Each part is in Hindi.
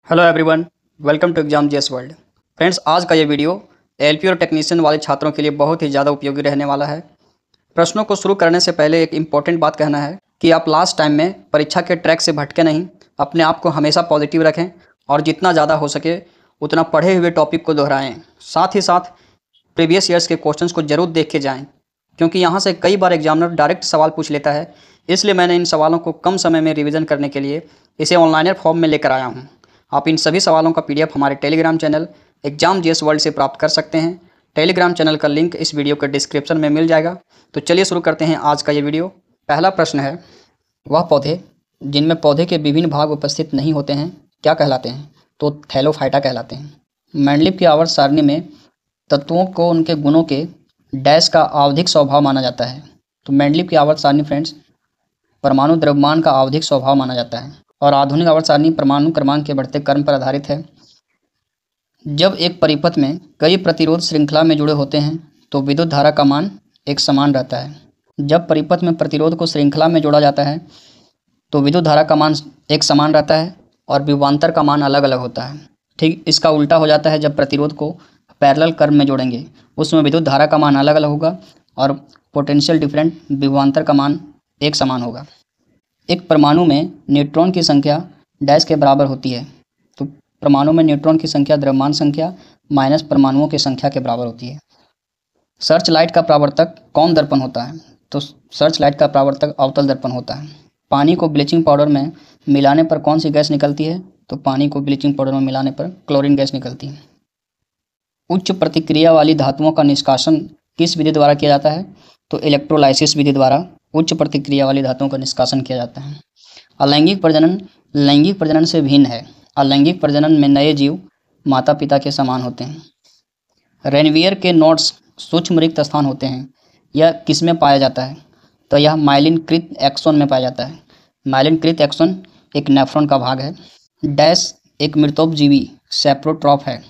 Hello everyone, welcome to exam JS world. Friends, आज का ये वीडियो एलपी और टेक्नीशियन वाले छात्रों के लिए बहुत ही ज़्यादा उपयोगी रहने वाला है। प्रश्नों को शुरू करने से पहले एक इम्पॉर्टेंट बात कहना है कि आप लास्ट टाइम में परीक्षा के ट्रैक से भटके नहीं। अपने आप को हमेशा पॉजिटिव रखें और जितना ज़्यादा हो सके उतना पढ़े हुए टॉपिक को दोहराएँ। साथ ही साथ प्रीवियस ईयर्स के क्वेश्चंस को ज़रूर देख के जाएँ, क्योंकि यहाँ से कई बार एग्जामिनर डायरेक्ट सवाल पूछ लेता है। इसलिए मैंने इन सवालों को कम समय में रिवीजन करने के लिए इसे ऑनलाइनर फॉर्म में लेकर आया हूँ। आप इन सभी सवालों का पीडीएफ हमारे Telegram channel exam JS world से प्राप्त कर सकते हैं। टेलीग्राम चैनल का लिंक इस वीडियो के डिस्क्रिप्शन में मिल जाएगा। तो चलिए शुरू करते हैं आज का ये वीडियो। पहला प्रश्न है, वह पौधे जिनमें पौधे के विभिन्न भाग उपस्थित नहीं होते हैं क्या कहलाते हैं? तो थैलोफाइटा कहलाते हैं। मैंडलीव की आवर्त सारणी में तत्वों को उनके गुणों के डैश का आवधिक स्वभाव माना जाता है। तो मैंडलीव की आवर्त सारणी फ्रेंड्स परमाणु द्रव्यमान का आवधिक स्वभाव माना जाता है और आधुनिक आवर्त सारणी परमाणु क्रमांक के बढ़ते क्रम पर आधारित है। जब एक परिपथ में कई प्रतिरोध श्रृंखला में जुड़े होते हैं तो विद्युत धारा का मान एक समान रहता है। जब परिपथ में प्रतिरोध को श्रृंखला में जोड़ा जाता है तो विद्युत धारा का मान एक समान रहता है और विभवांतर का मान अलग अलग होता है। ठीक इसका उल्टा हो जाता है, जब प्रतिरोध को पैरेलल क्रम में जोड़ेंगे उसमें विद्युत धारा का मान अलग अलग होगा और पोटेंशियल डिफरेंट विभवांतर का मान एक समान होगा। एक परमाणु में न्यूट्रॉन की संख्या डैश के बराबर होती है। तो परमाणु में न्यूट्रॉन की संख्या द्रव्यमान संख्या माइनस परमाणुओं की संख्या के बराबर होती है। सर्च लाइट का परावर्तक कौन दर्पण होता है? तो सर्च लाइट का परावर्तक अवतल दर्पण होता है। पानी को ब्लीचिंग पाउडर में मिलाने पर कौन सी गैस निकलती है? तो पानी को ब्लीचिंग पाउडर में मिलाने पर क्लोरीन गैस निकलती है। उच्च प्रतिक्रिया वाली धातुओं का निष्कासन किस विधि द्वारा किया जाता है? तो इलेक्ट्रोलाइसिस विधि द्वारा उच्च प्रतिक्रिया वाली धातुओं का निष्कासन किया जाता है। अलैंगिक प्रजनन लैंगिक प्रजनन से भिन्न है। अलैंगिक प्रजनन में नए जीव माता पिता के समान होते हैं। रेनवियर के नोड्स सूक्ष्म रिक्त स्थान होते हैं। यह किस में पाया जाता है? तो यह माइलिनकृत एक्सोन में पाया जाता है। माइलिनकृत एक्सोन एक नेफ्रॉन का भाग है। डैश एक मृतोपजीवी सैप्रोट्रॉप है।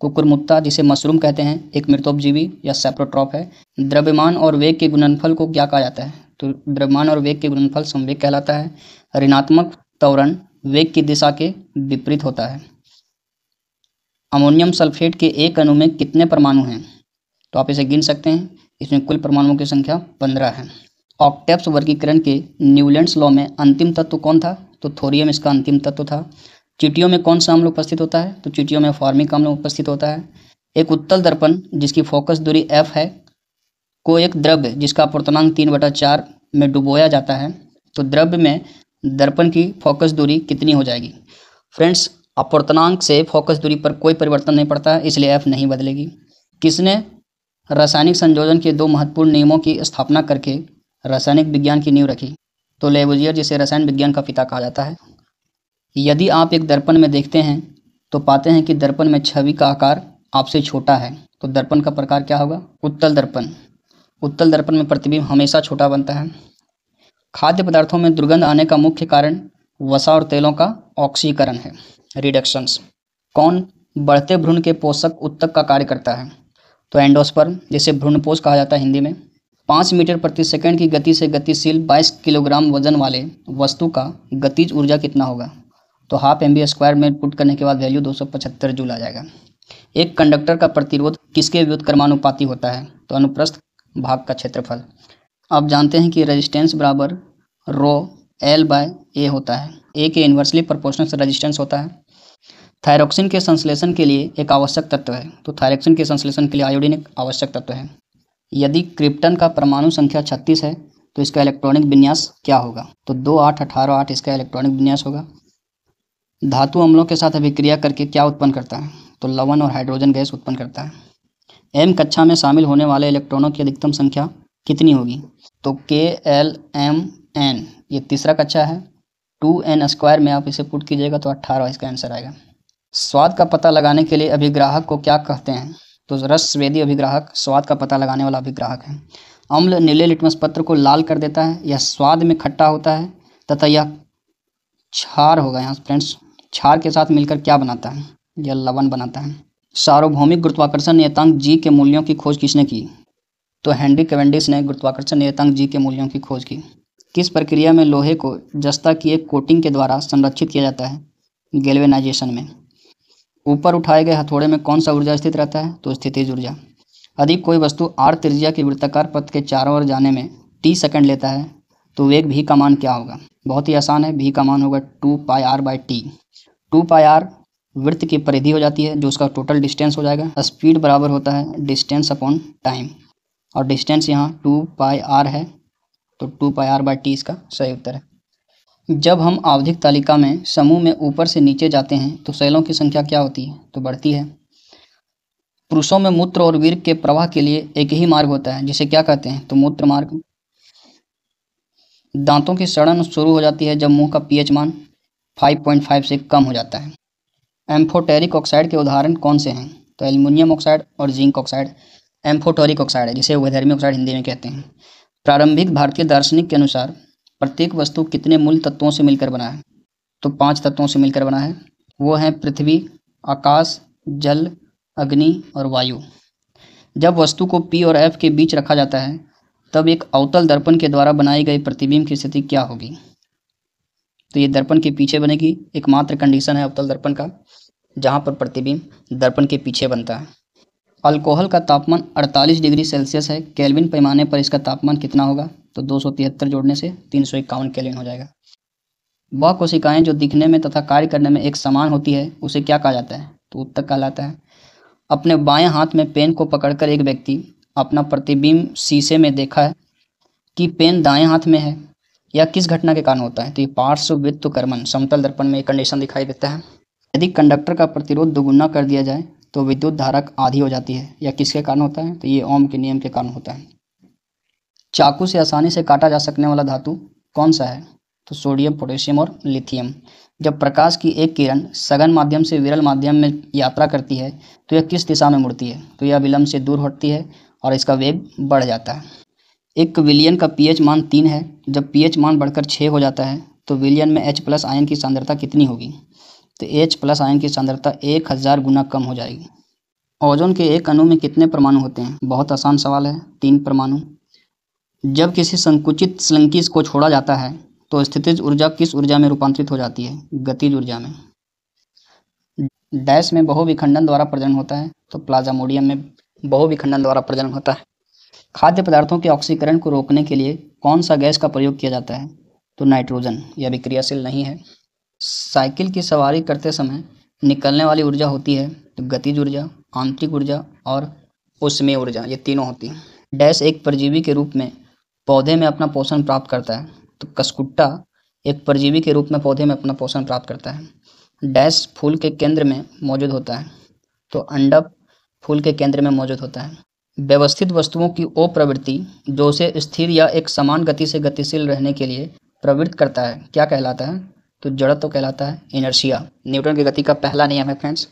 कुकुरमुत्ता जिसे मशरूम कहते हैं एक मृतोपजीवी या सैप्रोट्रॉप है। द्रव्यमान और वेग के गुणनफल को क्या कहा जाता है? तो द्रव्यमान और वेग के गुणनफल संवेग कहलाता है। ऋणात्मक त्वरण वेग की दिशा के विपरीत होता है। अमोनियम सल्फेट के एक अणु में कितने परमाणु हैं? तो आप इसे गिन सकते हैं। इसमें कुल परमाणुओं की संख्या 15 है। ऑक्टेव्स वर्गीकरण के न्यूलैंड्स लॉ में अंतिम तत्व कौन था? तो थोरियम इसका अंतिम तत्व था। चींटियों में कौन सा अम्ल उपस्थित होता है? तो चींटियों में फॉर्मिक अम्ल उपस्थित होता है। एक उत्तल दर्पण जिसकी फोकस दूरी f है को एक द्रव्य जिसका अपूर्णांक 3/4 में डुबोया जाता है तो द्रव्य में दर्पण की फोकस दूरी कितनी हो जाएगी? फ्रेंड्स, अपूर्णांक से फोकस दूरी पर कोई परिवर्तन नहीं पड़ता है, इसलिए f नहीं बदलेगी। किसने रासायनिक संयोजन के दो महत्वपूर्ण नियमों की स्थापना करके रासायनिक विज्ञान की नींव रखी? तो लेवुजियर, जिसे रसायन विज्ञान का पिता कहा जाता है। यदि आप एक दर्पण में देखते हैं तो पाते हैं कि दर्पण में छवि का आकार आपसे छोटा है तो दर्पण का प्रकार क्या होगा? उत्तल दर्पण। उत्तल दर्पण में प्रतिबिंब हमेशा छोटा बनता है। खाद्य पदार्थों में दुर्गंध आने का मुख्य कारण वसा और तेलों का ऑक्सीकरण है, रिडक्शंस। कौन बढ़ते भ्रूण के पोषक उत्तक का कार्य करता है? तो एंडोस्पर्म, जिसे भ्रूणपोष कहा जाता है हिंदी में। 5 मीटर प्रति सेकंड की गति से गतिशील 22 किलोग्राम वजन वाले वस्तु का गतिज ऊर्जा कितना होगा? तो हाफ mv² में पुट करने के बाद वैल्यू 275 जूल आ जाएगा। एक कंडक्टर का प्रतिरोध किसके व्युत्क्रमानुपाती होता है? तो अनुप्रस्थ भाग का क्षेत्रफल। आप जानते हैं कि रेजिस्टेंस बराबर रो L/A होता है। A के इन्वर्सली प्रोपोर्शनल रेजिस्टेंस होता है। थायरोक्सिन के संश्लेषण के लिए एक आवश्यक तत्व है। तो थायरोक्सिन के संश्लेषण के लिए आयोडीन एक आवश्यक तत्व है। यदि क्रिप्टन का परमाणु संख्या 36 है तो इसका इलेक्ट्रॉनिक विन्यास क्या होगा? तो 2 8 18 8 इसका इलेक्ट्रॉनिक विन्यास होगा। धातु अम्लों के साथ अभिक्रिया करके क्या उत्पन्न करता है? तो लवण और हाइड्रोजन गैस उत्पन्न करता है। m कक्षा में शामिल होने वाले इलेक्ट्रॉनों की अधिकतम संख्या कितनी होगी? तो KLMN, ये तीसरा कक्षा है। 2n² में आप इसे पुट कीजिएगा तो 18 इसका आंसर आएगा। स्वाद का पता लगाने के लिए अभिग्राहक को क्या कहते हैं? तो रसस्वेदी अभिग्राहक स्वाद का पता लगाने वाला अभिग्राहक है। अम्ल नीले लिटमस पत्र को लाल कर देता है। यह स्वाद में खट्टा होता है तथा यह क्षार होगा। यहाँ फ्रेंड्स, क्षार के साथ मिलकर क्या बनाता है? यह लवण बनाता है। सार्वभौमिक गुरुत्वाकर्षण नियतांक G के मूल्यों की खोज किसने की? तो हेनरी कैवेंडिश ने गुरुत्वाकर्षण नियतांक G के मूल्यों की खोज की। किस प्रक्रिया में लोहे को जस्ता की एक कोटिंग के द्वारा संरक्षित किया जाता है? गैल्वेनाइजेशन में। ऊपर उठाए गए हथौड़े में कौन सा ऊर्जा स्थित रहता है? तो स्थितिज ऊर्जा। यदि कोई वस्तु r त्रिज्या के वृत्ताकार पथ के चारों ओर जाने में t सेकंड लेता है तो वेग v का मान क्या होगा? बहुत ही आसान है, v का मान होगा 2πr/t। 2πr वृत्त की परिधि हो जाती है जो उसका टोटल डिस्टेंस हो जाएगा। स्पीड बराबर होता है डिस्टेंस अपॉन टाइम, और डिस्टेंस यहाँ 2πr है, तो 2πr/t इसका सही उत्तर है। जब हम आवधिक तालिका में समूह में ऊपर से नीचे जाते हैं तो सेलों की संख्या क्या होती है? तो बढ़ती है। पुरुषों में मूत्र और वीर्य के प्रवाह के लिए एक ही मार्ग होता है जिसे क्या कहते हैं? तो मूत्र मार्ग। दांतों की सड़न शुरू हो जाती है जब मुंह का पीएच मान 5.5 से कम हो जाता है। एम्फोटेरिक ऑक्साइड के उदाहरण कौन से हैं? तो एल्युमिनियम ऑक्साइड और जिंक ऑक्साइड एम्फोटेरिक ऑक्साइड है, जिसे वैधर्मी ऑक्साइड हिंदी में कहते हैं। प्रारंभिक भारतीय दार्शनिक के अनुसार प्रत्येक वस्तु कितने मूल तत्वों से मिलकर बना है? तो 5 तत्वों से मिलकर बना है। वो हैं पृथ्वी, आकाश, जल, अग्नि और वायु। जब वस्तु को P और F के बीच रखा जाता है तब एक अवतल दर्पण के द्वारा बनाई गई प्रतिबिंब की स्थिति क्या होगी? तो ये दर्पण के पीछे बनेगी। एकमात्र कंडीशन है अवतल दर्पण का जहाँ पर प्रतिबिंब दर्पण के पीछे बनता है। अल्कोहल का तापमान 48 डिग्री सेल्सियस है। केल्विन पैमाने पर इसका तापमान कितना होगा? तो 273 जोड़ने से 351 केल्विन हो जाएगा। वह कोशिकाएं जो दिखने में तथा कार्य करने में एक समान होती है उसे क्या कहा जाता है? तो उत्तक कहलाता है। अपने बाएं हाथ में पेन को पकड़कर एक व्यक्ति अपना प्रतिबिंब शीशे में देखा है कि पेन दाएं हाथ में है, या किस घटना के कारण होता है? तो ये पार्श्व व्युत्क्रमण समतल दर्पण में एक कंडीशन दिखाई देता है। यदि कंडक्टर का प्रतिरोध दोगुना कर दिया जाए तो विद्युत धारा आधी हो जाती है, या किसके कारण होता है? तो ये ओम के नियम के कारण होता है। चाकू से आसानी से काटा जा सकने वाला धातु कौन सा है? तो सोडियम, पोटेशियम और लिथियम। जब प्रकाश की एक किरण सघन माध्यम से विरल माध्यम में यात्रा करती है तो यह किस दिशा में मुड़ती है? तो यह विलंब से दूर हटती है और इसका वेग बढ़ जाता है। एक विलयन का पीएच मान 3 है। जब पीएच मान बढ़कर 6 हो जाता है तो विलयन में H+ आयन की सांद्रता कितनी होगी? तो H+ आयन की सांद्रता 1000 गुना कम हो जाएगी। ओजोन के एक अणु में कितने परमाणु होते हैं? बहुत आसान सवाल है, 3 परमाणु। जब किसी संकुचित स्लंकी को छोड़ा जाता है तो स्थितिज ऊर्जा किस ऊर्जा में रूपांतरित हो जाती है? गतिज ऊर्जा में। डैश में बहुविखंडन द्वारा प्रजनन होता है, तो प्लाज्मोडियम में बहुविखंडन द्वारा प्रजनन होता है। खाद्य पदार्थों के ऑक्सीकरण को रोकने के लिए कौन सा गैस का प्रयोग किया जाता है? तो नाइट्रोजन। यह भी क्रियाशील नहीं है। साइकिल की सवारी करते समय निकलने वाली ऊर्जा होती है तो गतिज ऊर्जा, आंतरिक ऊर्जा और ऊष्मीय ऊर्जा, ये तीनों होती हैं। डैश एक परजीवी के रूप में पौधे में अपना पोषण प्राप्त करता है, तो कसकुट्टा एक परजीवी के रूप में पौधे में अपना पोषण प्राप्त करता है। डैश फूल के केंद्र में मौजूद होता है, तो अंडक फूल के केंद्र में मौजूद होता है। व्यवस्थित वस्तुओं की ओ प्रवृत्ति जो उसे स्थिर या एक समान गति से गतिशील रहने के लिए प्रवृत्त करता है क्या कहलाता है? तो जड़त्व कहलाता है, इनर्शिया। न्यूटन की गति का पहला नियम है फ्रेंड्स।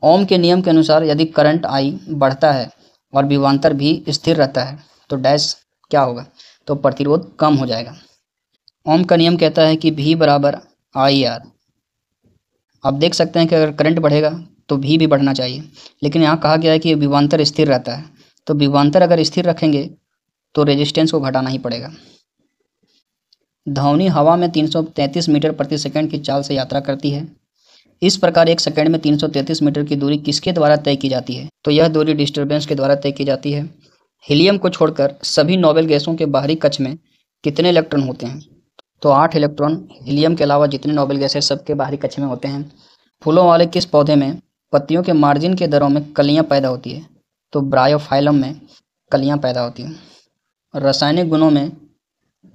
ओम के नियम के अनुसार यदि करंट I बढ़ता है और विभवांतर भी स्थिर रहता है तो डैश क्या होगा? तो प्रतिरोध कम हो जाएगा। ओम का नियम कहता है कि V बराबर IR। आप देख सकते हैं कि अगर करंट बढ़ेगा तो V भी बढ़ना चाहिए, लेकिन यहाँ कहा गया है कि विभवांतर स्थिर रहता है, तो विभवांतर अगर स्थिर रखेंगे तो रेजिस्टेंस को घटाना ही पड़ेगा। ध्वनि हवा में 333 मीटर प्रति सेकंड की चाल से यात्रा करती है। इस प्रकार एक सेकंड में 333 मीटर की दूरी किसके द्वारा तय की जाती है? तो यह दूरी डिस्टर्बेंस के द्वारा तय की जाती है। हीलियम को छोड़कर सभी नोबेल गैसों के बाहरी कक्ष में कितने इलेक्ट्रॉन होते हैं? तो 8 इलेक्ट्रॉन हीलियम के अलावा जितने नोबेल गैस है सबके बाहरी कक्ष में होते हैं। फूलों वाले किस पौधे में पत्तियों के मार्जिन के दरों में कलियां पैदा होती है? तो ब्रायोफाइलम में कलियां पैदा होती हैं। रासायनिक गुणों में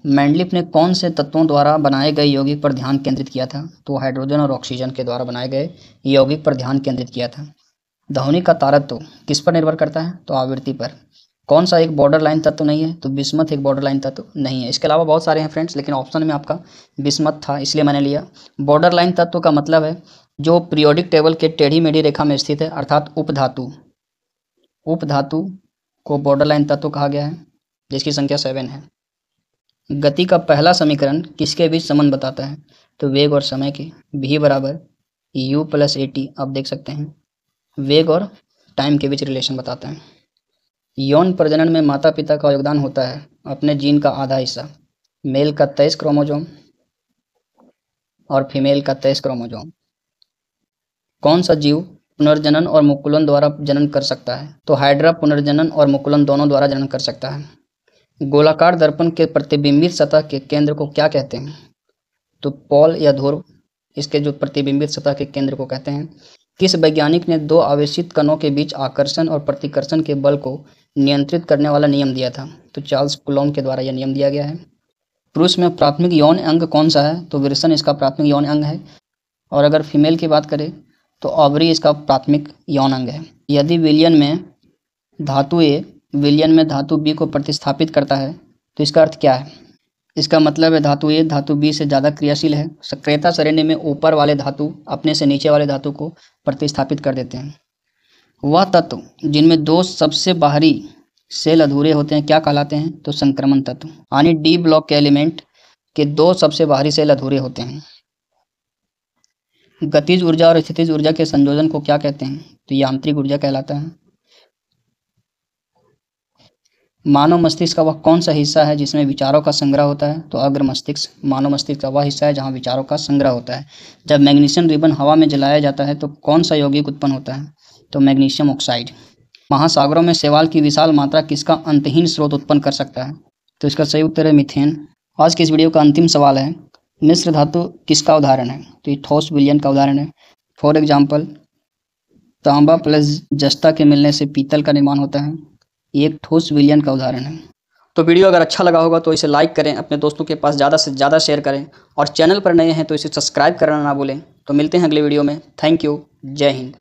मेंडलीफ ने कौन से तत्वों द्वारा बनाए गए यौगिक पर ध्यान केंद्रित किया था? तो हाइड्रोजन और ऑक्सीजन के द्वारा बनाए गए यौगिक पर ध्यान केंद्रित किया था। ध्वनि का तारतम्य किस पर निर्भर करता है? तो आवृत्ति पर। कौन सा एक बॉर्डर लाइन तत्व नहीं है? तो बिस्मथ एक बॉर्डर लाइन तत्व नहीं है। इसके अलावा बहुत सारे हैं फ्रेंड्स, लेकिन ऑप्शन में आपका बिस्मथ था इसलिए मैंने लिया। बॉर्डर लाइन तत्व का मतलब है जो पीरियोडिक टेबल के टेढ़ी मेढ़ी रेखा में स्थित है, अर्थात उपधातु। उपधातु को बॉर्डर लाइन तत्व कहा गया है, जिसकी संख्या 7 है। गति का पहला समीकरण किसके बीच संबंध बताता है? तो वेग और समय के। V बराबर U + AT। आप देख सकते हैं वेग और टाइम के बीच रिलेशन बताता है। यौन प्रजनन में माता पिता का योगदान होता है अपने जीन का आधा हिस्सा। मेल का 23 क्रोमोसोम और फीमेल का 23 क्रोमोसोम। कौन सा जीव पुनर्जनन और मुकुलन द्वारा जनन कर सकता है? तो हाइड्रा पुनर्जनन और मुकुलन दोनों द्वारा जनन कर सकता है। गोलाकार दर्पण के प्रतिबिंबित सतह के केंद्र को क्या कहते हैं? तो पोल या ध्रुव इसके जो प्रतिबिंबित सतह के केंद्र को कहते हैं। किस वैज्ञानिक ने दो आवेशित कणों के बीच आकर्षण और प्रतिकर्षण के बल को नियंत्रित करने वाला नियम दिया था? तो चार्ल्स कूलॉम के द्वारा यह नियम दिया गया है। पुरुष में प्राथमिक यौन अंग कौन सा है? तो विरसन इसका प्राथमिक यौन अंग है। और अगर फीमेल की बात करें तो ओवरी इसका प्राथमिक यौन अंग है। यदि विलयन में धातु ए विलयन में धातु बी को प्रतिस्थापित करता है तो इसका अर्थ क्या है? इसका मतलब है धातु ए धातु बी से ज़्यादा क्रियाशील है। सक्रियता श्रेणी में ऊपर वाले धातु अपने से नीचे वाले धातु को प्रतिस्थापित कर देते हैं। वह तत्व जिनमें दो सबसे बाहरी सेल अधूरे होते हैं क्या कहलाते हैं? तो संक्रमण तत्व। यानी डी ब्लॉक के एलिमेंट के दो सबसे बाहरी सेल अधूरे होते हैं। गतिज ऊर्जा और स्थितिज ऊर्जा के संयोजन को क्या कहते हैं? तो यांत्रिक ऊर्जा कहलाता है। मानव मस्तिष्क का वह कौन सा हिस्सा है जिसमें विचारों का संग्रह होता है? तो अग्र मस्तिष्क मानव मस्तिष्क का वह हिस्सा है जहां विचारों का संग्रह होता है। जब मैग्नीशियम रिबन हवा में जलाया जाता है तो कौन सा यौगिक उत्पन्न होता है? तो मैग्नीशियम ऑक्साइड। महासागरों में शैवाल की विशाल मात्रा किसका अंतहीन स्रोत उत्पन्न कर सकता है? तो इसका सही उत्तर है मीथेन। आज की इस वीडियो का अंतिम सवाल है, मिश्र धातु किसका उदाहरण है? तो ये ठोस विलयन का उदाहरण है। फॉर एग्जाम्पल, तांबा प्लस जस्ता के मिलने से पीतल का निर्माण होता है। ये एक ठोस विलयन का उदाहरण है। तो वीडियो अगर अच्छा लगा होगा तो इसे लाइक करें, अपने दोस्तों के पास ज़्यादा से ज़्यादा शेयर करें और चैनल पर नए हैं तो इसे सब्सक्राइब करना ना भूलें। तो मिलते हैं अगले वीडियो में। Thank you. जय हिंद।